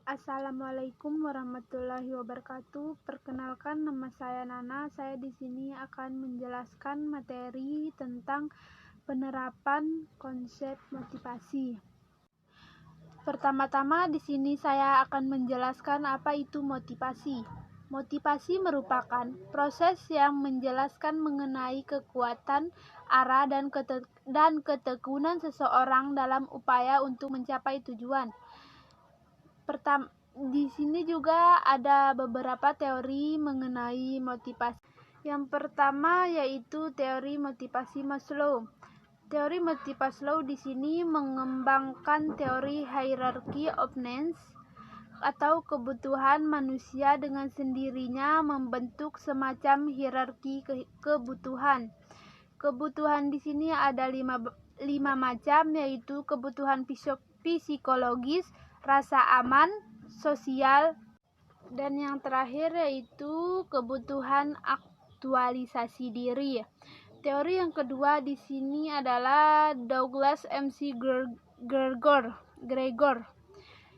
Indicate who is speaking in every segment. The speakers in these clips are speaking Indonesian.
Speaker 1: Assalamualaikum warahmatullahi wabarakatuh. Perkenalkan, nama saya Nana. Saya di sini akan menjelaskan materi tentang penerapan konsep motivasi. Pertama-tama di sini saya akan menjelaskan apa itu motivasi. Motivasi merupakan proses yang menjelaskan mengenai kekuatan, arah, dan ketekunan seseorang dalam upaya untuk mencapai tujuan. Di sini juga ada beberapa teori mengenai motivasi. Yang pertama yaitu teori motivasi Maslow. Teori motivasi Maslow di sini mengembangkan teori hierarchy of needs atau kebutuhan manusia dengan sendirinya membentuk semacam hierarki kebutuhan. Kebutuhan di sini ada lima macam, yaitu kebutuhan psikologis, rasa aman, sosial, dan yang terakhir yaitu kebutuhan aktualisasi diri. Teori yang kedua di sini adalah Douglas MC Gregor,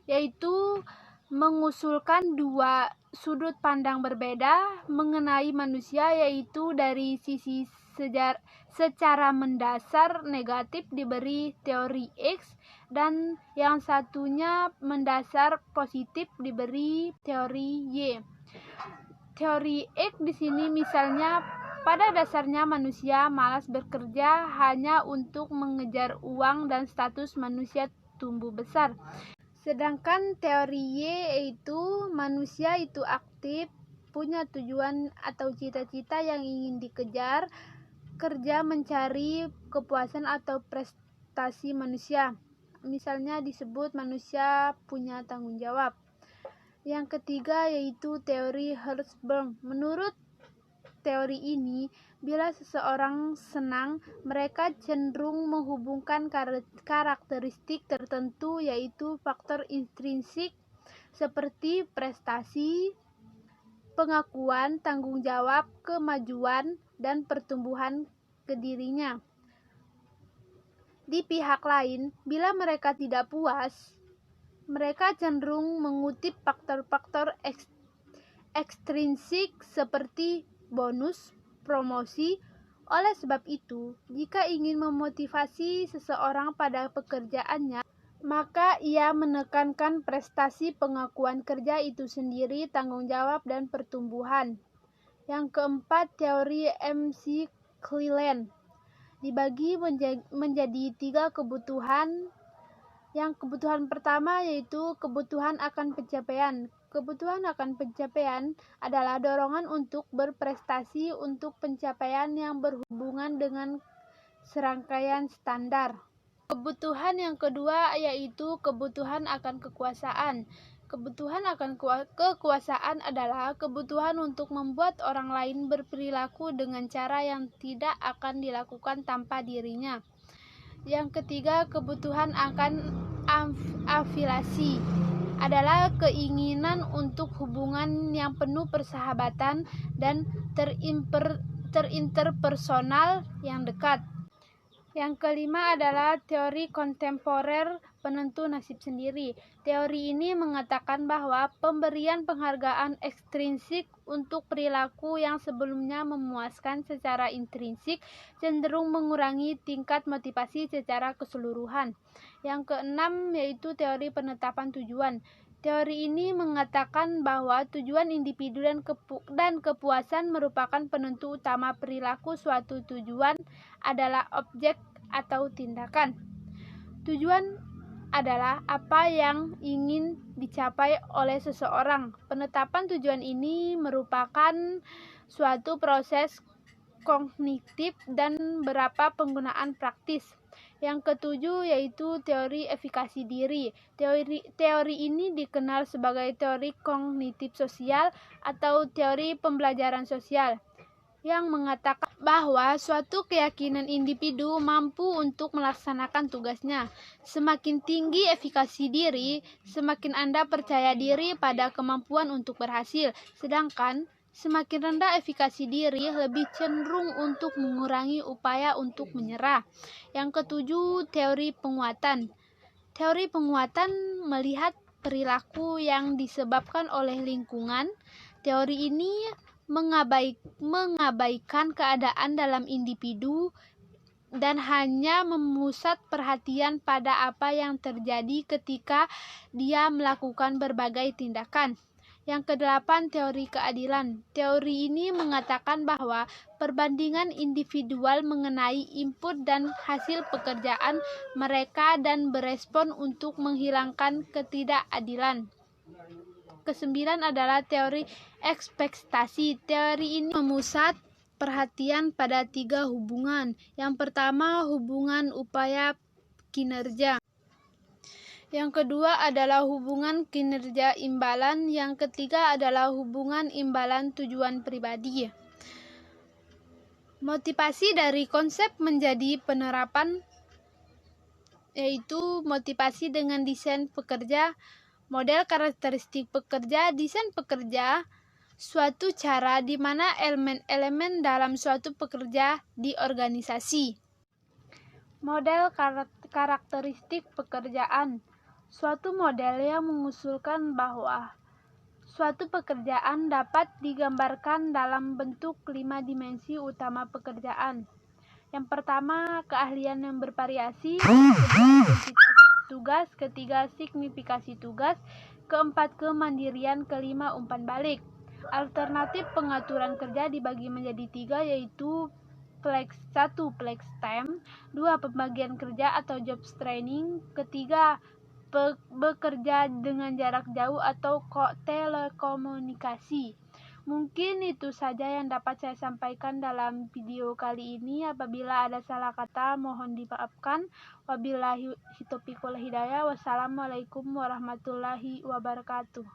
Speaker 1: yaitu mengusulkan dua sudut pandang berbeda mengenai manusia, yaitu dari sisi secara mendasar negatif diberi teori X, dan yang satunya mendasar positif diberi teori Y. Teori X di sini misalnya, pada dasarnya manusia malas bekerja hanya untuk mengejar uang dan status manusia tumbuh besar. Sedangkan teori Y yaitu manusia itu aktif, punya tujuan atau cita-cita yang ingin dikejar, kerja mencari kepuasan atau prestasi manusia. Misalnya disebut manusia punya tanggung jawab. Yang ketiga yaitu teori Hertzberg. Menurut teori ini, bila seseorang senang, mereka cenderung menghubungkan karakteristik tertentu, yaitu faktor intrinsik seperti prestasi, pengakuan, tanggung jawab, kemajuan, dan pertumbuhan ke dirinya. Di pihak lain, bila mereka tidak puas, mereka cenderung mengutip faktor-faktor ekstrinsik seperti bonus, promosi. Oleh sebab itu, jika ingin memotivasi seseorang pada pekerjaannya, maka ia menekankan prestasi, pengakuan kerja itu sendiri, tanggung jawab, dan pertumbuhan. Yang keempat, teori MC Cleland dibagi menjadi 3 kebutuhan. Yang kebutuhan pertama yaitu kebutuhan akan pencapaian. Kebutuhan akan pencapaian adalah dorongan untuk berprestasi untuk pencapaian yang berhubungan dengan serangkaian standar. Kebutuhan yang kedua yaitu kebutuhan akan kekuasaan. Kebutuhan akan kekuasaan adalah kebutuhan untuk membuat orang lain berperilaku dengan cara yang tidak akan dilakukan tanpa dirinya. Yang ketiga, kebutuhan akan afiliasi adalah keinginan untuk hubungan yang penuh persahabatan dan terinterpersonal yang dekat. Yang kelima adalah teori kontemporer penentu nasib sendiri. Teori ini mengatakan bahwa pemberian penghargaan ekstrinsik untuk perilaku yang sebelumnya memuaskan secara intrinsik cenderung mengurangi tingkat motivasi secara keseluruhan. Yang keenam yaitu teori penetapan tujuan. Teori ini mengatakan bahwa tujuan individu dan kepuasan merupakan penentu utama perilaku. Suatu tujuan adalah objek atau tindakan. Tujuan adalah apa yang ingin dicapai oleh seseorang. Penetapan tujuan ini merupakan suatu proses kognitif dan beberapa penggunaan praktis. Yang ketujuh yaitu teori efikasi diri. Teori ini dikenal sebagai teori kognitif sosial atau teori pembelajaran sosial, yang mengatakan bahwa suatu keyakinan individu mampu untuk melaksanakan tugasnya. Semakin tinggi efikasi diri, semakin Anda percaya diri pada kemampuan untuk berhasil. Sedangkan semakin rendah efikasi diri, lebih cenderung untuk mengurangi upaya untuk menyerah. Yang ketujuh, teori penguatan. Teori penguatan melihat perilaku yang disebabkan oleh lingkungan. Teori ini mengabaikan keadaan dalam individu dan hanya memusat perhatian pada apa yang terjadi ketika dia melakukan berbagai tindakan. Yang kedelapan, teori keadilan. Teori ini mengatakan bahwa perbandingan individual mengenai input dan hasil pekerjaan mereka dan berespon untuk menghilangkan ketidakadilan. Kesembilan adalah teori ekspektasi. Teori ini memusat perhatian pada 3 hubungan. Yang pertama, hubungan upaya kinerja. Yang kedua adalah hubungan kinerja imbalan. Yang ketiga adalah hubungan imbalan tujuan pribadi. Motivasi dari konsep menjadi penerapan yaitu motivasi dengan desain pekerja, model karakteristik pekerja, desain pekerja, suatu cara di mana elemen-elemen dalam suatu pekerja di organisasi. Model karakteristik pekerjaan. Suatu model yang mengusulkan bahwa suatu pekerjaan dapat digambarkan dalam bentuk 5 dimensi utama pekerjaan. Yang pertama, keahlian yang bervariasi. Kedua, identitas tugas. Ketiga, signifikasi tugas. Keempat, kemandirian. Kelima, umpan balik. Alternatif pengaturan kerja dibagi menjadi 3, yaitu 1. Flex time, 2. Pembagian kerja atau job training, ketiga bekerja dengan jarak jauh atau telekomunikasi. Mungkin itu saja yang dapat saya sampaikan dalam video kali ini. Apabila ada salah kata mohon dimaafkan. Wabillahi taufiq wal hidayah. Wassalamualaikum warahmatullahi wabarakatuh.